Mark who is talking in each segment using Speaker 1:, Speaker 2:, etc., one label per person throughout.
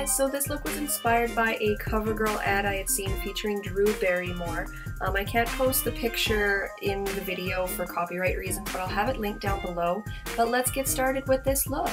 Speaker 1: guys, so this look was inspired by a Covergirl ad I had seen featuring Drew Barrymore. I can't post the picture in the video for copyright reasons, but I'll have it linked down below. But let's get started with this look.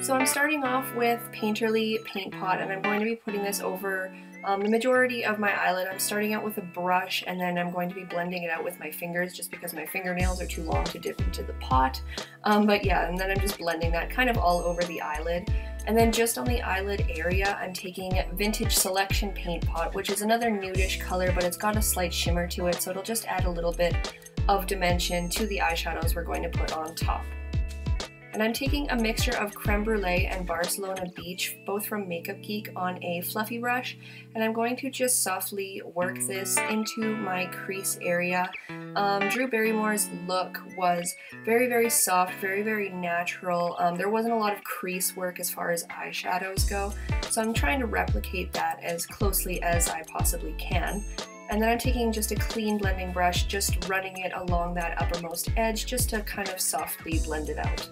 Speaker 1: So I'm starting off with Painterly Paint Pot, and I'm going to be putting this over the majority of my eyelid. I'm starting out with a brush, and then I'm going to be blending it out with my fingers just because my fingernails are too long to dip into the pot. But yeah, and then I'm just blending that kind of all over the eyelid. And then just on the eyelid area, I'm taking Vintage Selection Paint Pot, which is another nudish color, but it's got a slight shimmer to it, so it'll just add a little bit of dimension to the eyeshadows we're going to put on top. And I'm taking a mixture of Creme Brulee and Barcelona Beach, both from Makeup Geek, on a fluffy brush, and I'm going to just softly work this into my crease area. Drew Barrymore's look was very soft, very natural. There wasn't a lot of crease work as far as eyeshadows go, so I'm trying to replicate that as closely as I possibly can. And then I'm taking just a clean blending brush, just running it along that uppermost edge just to kind of softly blend it out.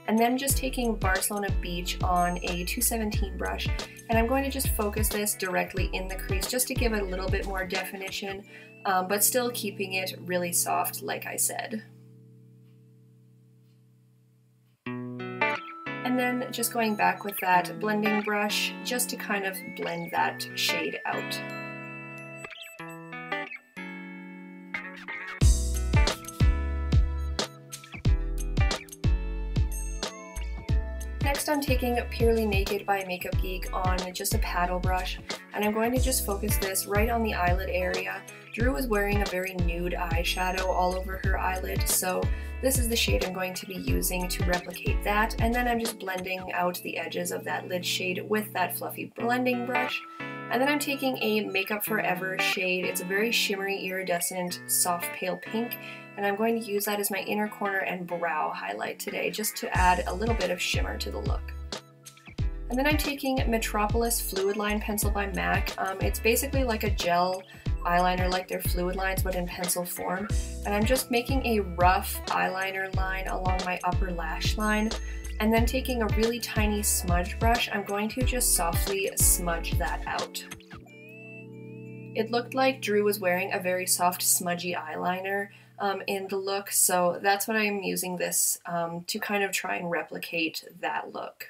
Speaker 1: And then just taking Barcelona Beach on a 217 brush, and I'm going to just focus this directly in the crease just to give it a little bit more definition, but still keeping it really soft like I said. And then just going back with that blending brush just to kind of blend that shade out. Next I'm taking Purely Naked by Makeup Geek on just a paddle brush, and I'm going to just focus this right on the eyelid area. Drew was wearing a very nude eyeshadow all over her eyelid, so this is the shade I'm going to be using to replicate that, and then I'm just blending out the edges of that lid shade with that fluffy blending brush. And then I'm taking a Makeup Forever shade. It's a very shimmery, iridescent, soft pale pink, and I'm going to use that as my inner corner and brow highlight today, just to add a little bit of shimmer to the look. And then I'm taking Metropolis Fluidline pencil by MAC. It's basically like a gel eyeliner like their Fluidlines, but in pencil form. And I'm just making a rough eyeliner line along my upper lash line. And then taking a really tiny smudge brush, I'm going to just softly smudge that out. It looked like Drew was wearing a very soft smudgy eyeliner in the look, so that's what I'm using this to kind of try and replicate that look.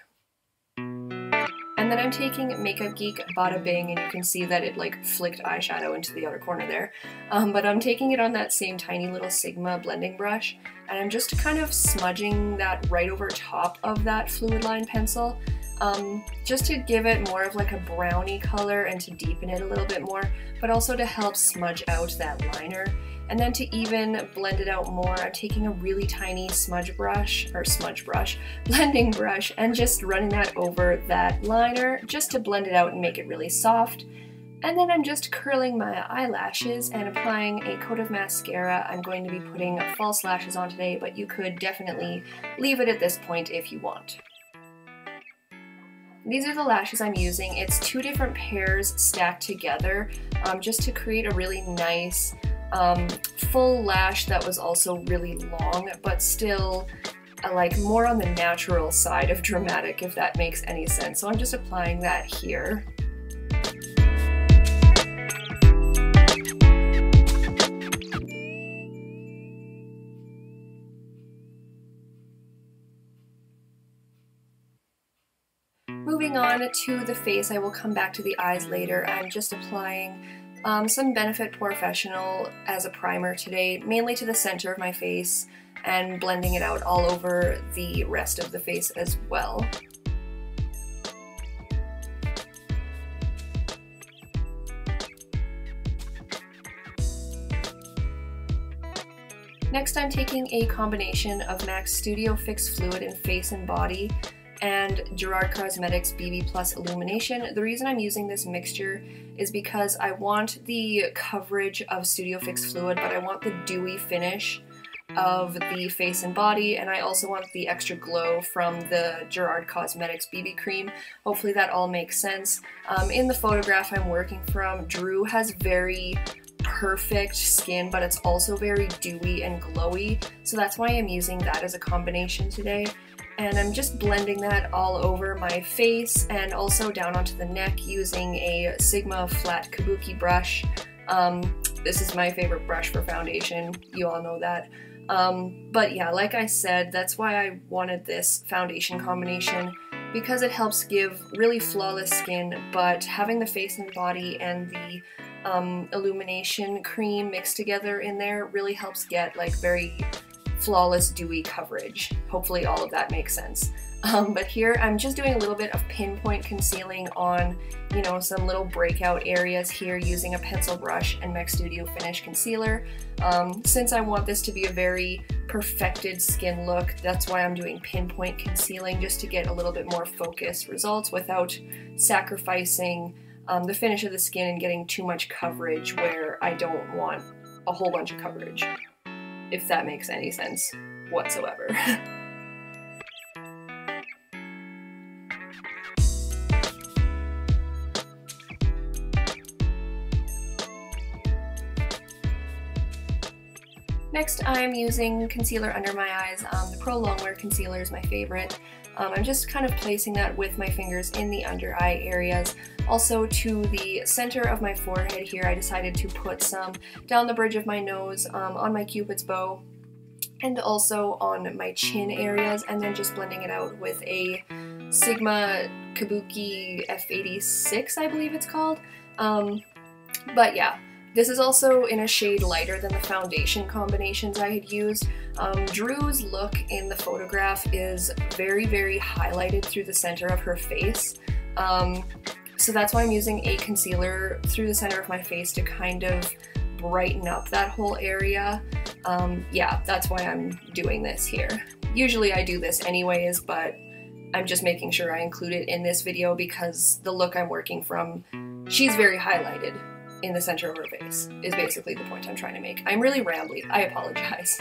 Speaker 1: And then I'm taking Makeup Geek Bada Bing, and you can see that it like flicked eyeshadow into the outer corner there. But I'm taking it on that same tiny little Sigma blending brush, and I'm just kind of smudging that right over top of that Fluidline pencil, just to give it more of like a brownie color and to deepen it a little bit more, but also to help smudge out that liner. And then to even blend it out more, I'm taking a really tiny blending brush, and just running that over that liner just to blend it out and make it really soft. And then I'm just curling my eyelashes and applying a coat of mascara. I'm going to be putting false lashes on today, but you could definitely leave it at this point if you want. These are the lashes I'm using. It's two different pairs stacked together just to create a really nice full lash that was also really long, but still like more on the natural side of dramatic, if that makes any sense. So I'm just applying that here. Moving on to the face, I will come back to the eyes later. I'm just applying some Benefit Porefessional as a primer today, mainly to the center of my face, and blending it out all over the rest of the face as well. Next, I'm taking a combination of MAC's Studio Fix Fluid in Face and Body and GERARD Cosmetics BB Plus Illumination. The reason I'm using this mixture is because I want the coverage of Studio Fix Fluid, but I want the dewy finish of the face and body, and I also want the extra glow from the GERARD Cosmetics BB cream. Hopefully that all makes sense. In the photograph I'm working from, Drew has very perfect skin, but it's also very dewy and glowy, so that's why I'm using that as a combination today. And I'm just blending that all over my face and also down onto the neck using a Sigma flat kabuki brush. This is my favorite brush for foundation, you all know that. But yeah, like I said, that's why I wanted this foundation combination, because it helps give really flawless skin, but having the face and body and the illumination cream mixed together in there really helps get like very flawless dewy coverage. Hopefully all of that makes sense. But here I'm just doing a little bit of pinpoint concealing on, you know, some little breakout areas here using a pencil brush and MAC Studio Finish concealer. Since I want this to be a very perfected skin look, that's why I'm doing pinpoint concealing, just to get a little bit more focused results without sacrificing the finish of the skin and getting too much coverage where I don't want a whole bunch of coverage, if that makes any sense whatsoever. Next, I'm using concealer under my eyes. The Pro Longwear concealer is my favorite. I'm just kind of placing that with my fingers in the under eye areas. Also to the center of my forehead here, I decided to put some down the bridge of my nose, on my cupid's bow, and also on my chin areas, and then just blending it out with a Sigma Kabuki F86, I believe it's called. But yeah. This is also in a shade lighter than the foundation combinations I had used. Drew's look in the photograph is very, very highlighted through the center of her face. So that's why I'm using a concealer through the center of my face to kind of brighten up that whole area. Yeah, that's why I'm doing this here. Usually I do this anyways, but I'm just making sure I include it in this video because the look I'm working from, she's very highlighted in the center of her face, is basically the point I'm trying to make. I'm really rambly, I apologize.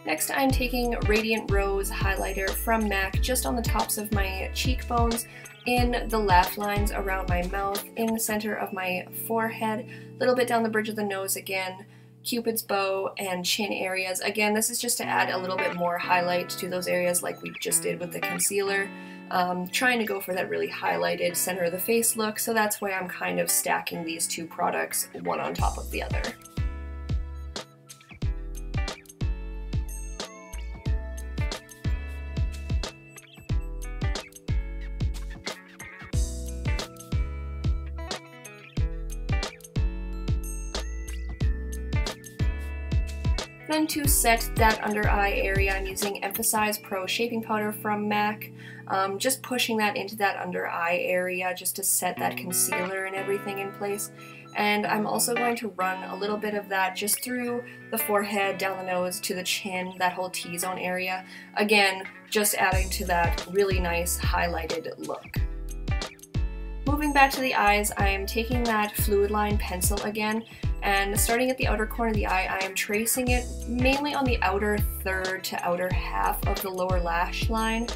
Speaker 1: Next, I'm taking Radiant Rose highlighter from MAC just on the tops of my cheekbones, in the laugh lines around my mouth, in the center of my forehead, a little bit down the bridge of the nose again, cupid's bow, and chin areas. Again, this is just to add a little bit more highlight to those areas like we just did with the concealer. Trying to go for that really highlighted center of the face look, so that's why I'm kind of stacking these two products one on top of the other. Then to set that under eye area, I'm using Emphasize Pro Shaping Powder from MAC. Just pushing that into that under eye area just to set that concealer and everything in place. And I'm also going to run a little bit of that just through the forehead, down the nose, to the chin, that whole T-zone area. Again, just adding to that really nice highlighted look. Moving back to the eyes, I am taking that Fluidline pencil again, and starting at the outer corner of the eye, I am tracing it mainly on the outer third to outer half of the lower lash line.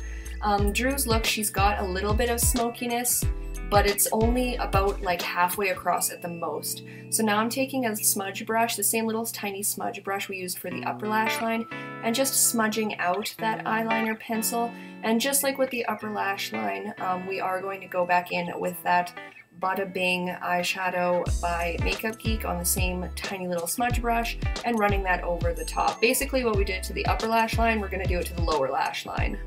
Speaker 1: Drew's look, she's got a little bit of smokiness, but it's only about like halfway across at the most. So now I'm taking a smudge brush, the same little tiny smudge brush we used for the upper lash line, and just smudging out that eyeliner pencil. And just like with the upper lash line, we are going to go back in with that Bada Bing eyeshadow by Makeup Geek on the same tiny little smudge brush and running that over the top. Basically what we did to the upper lash line, we're going to do it to the lower lash line.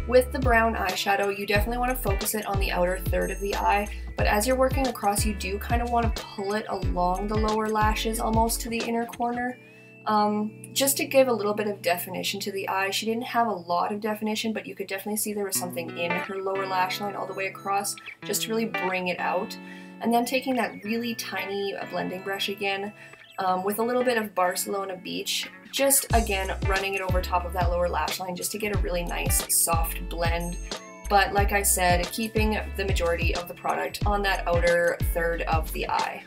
Speaker 1: With the brown eyeshadow, you definitely want to focus it on the outer third of the eye, but as you're working across, you do kind of want to pull it along the lower lashes almost to the inner corner. Just to give a little bit of definition to the eye. She didn't have a lot of definition, but you could definitely see there was something in her lower lash line all the way across, just to really bring it out. And then taking that really tiny blending brush again, with a little bit of Barcelona Beach, just again running it over top of that lower lash line just to get a really nice soft blend but like I said, keeping the majority of the product on that outer third of the eye.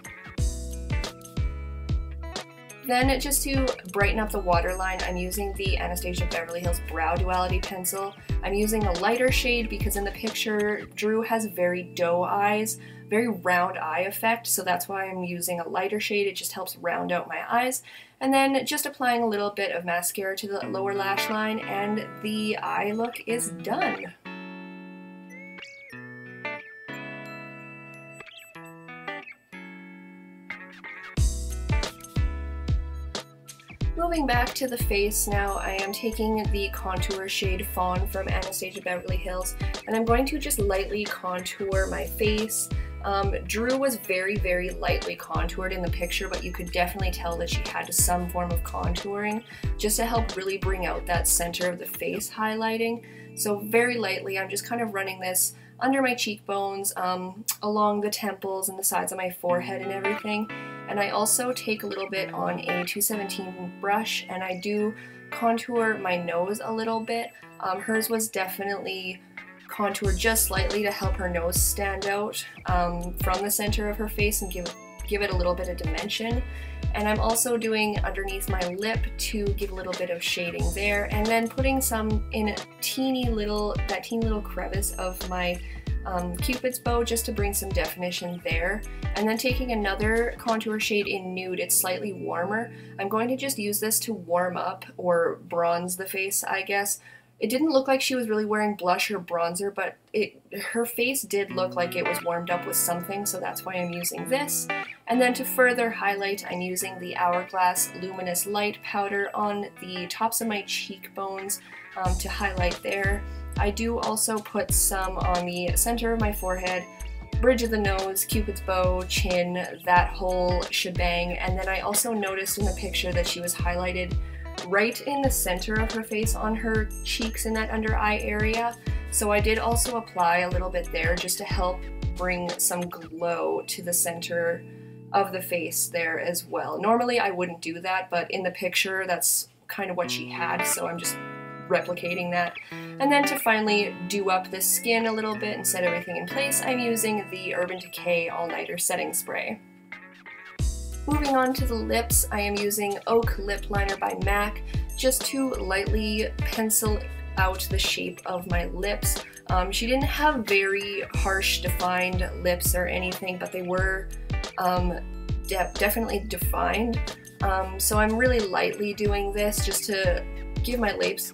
Speaker 1: Then just to brighten up the waterline, I'm using the Anastasia Beverly Hills Brow Duality pencil. I'm using a lighter shade because in the picture, Drew has very doe eyes, very round eye effect, so that's why I'm using a lighter shade. It just helps round out my eyes. And then just applying a little bit of mascara to the lower lash line, and the eye look is done. Moving back to the face now, I am taking the contour shade Fawn from Anastasia Beverly Hills, and I'm going to just lightly contour my face. Drew was very, very lightly contoured in the picture, but you could definitely tell that she had some form of contouring just to help really bring out that center of the face highlighting. So very lightly, I'm just kind of running this under my cheekbones, along the temples and the sides of my forehead and everything. And I also take a little bit on a 217 brush and I do contour my nose a little bit. Hers was definitely contoured just slightly to help her nose stand out from the center of her face and give it a little bit of dimension. And I'm also doing underneath my lip to give a little bit of shading there, and then putting some in that teeny little crevice of my Cupid's bow just to bring some definition there. And then taking another contour shade in Nude, it's slightly warmer. I'm going to just use this to warm up or bronze the face, I guess. It didn't look like she was really wearing blush or bronzer, but her face did look like it was warmed up with something, so that's why I'm using this. And then to further highlight, I'm using the Hourglass Luminous Light Powder on the tops of my cheekbones to highlight there. I do also put some on the center of my forehead, bridge of the nose, Cupid's bow, chin, that whole shebang. And then I also noticed in the picture that she was highlighted right in the center of her face on her cheeks in that under eye area. So I did also apply a little bit there just to help bring some glow to the center of the face there as well. Normally I wouldn't do that, but in the picture that's kind of what she had, so I'm just replicating that. And then to finally do up the skin a little bit and set everything in place, I'm using the Urban Decay All-Nighter Setting Spray. Moving on to the lips, I am using Oak Lip Liner by MAC just to lightly pencil out the shape of my lips. She didn't have very harsh defined lips or anything, but they were definitely defined. So I'm really lightly doing this just to give my lips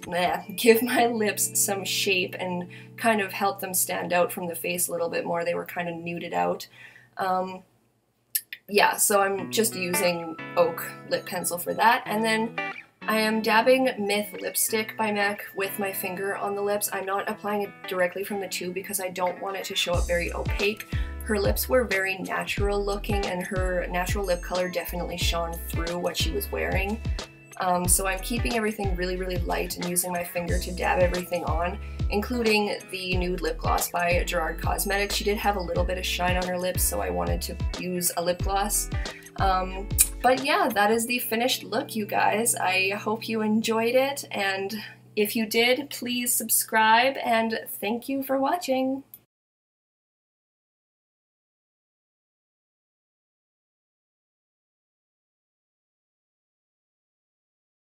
Speaker 1: some shape and kind of help them stand out from the face a little bit more. They were kind of nuded out. Yeah, so I'm just using Oak lip pencil for that. And then I am dabbing Myth lipstick by MAC with my finger on the lips. I'm not applying it directly from the tube because I don't want it to show up very opaque. Her lips were very natural looking and her natural lip color definitely shone through what she was wearing. So I'm keeping everything really, really light and using my finger to dab everything on, including the nude lip gloss by GERARD Cosmetics. She did have a little bit of shine on her lips, so I wanted to use a lip gloss. But yeah, that is the finished look, you guys. I hope you enjoyed it, and if you did, please subscribe, and thank you for watching.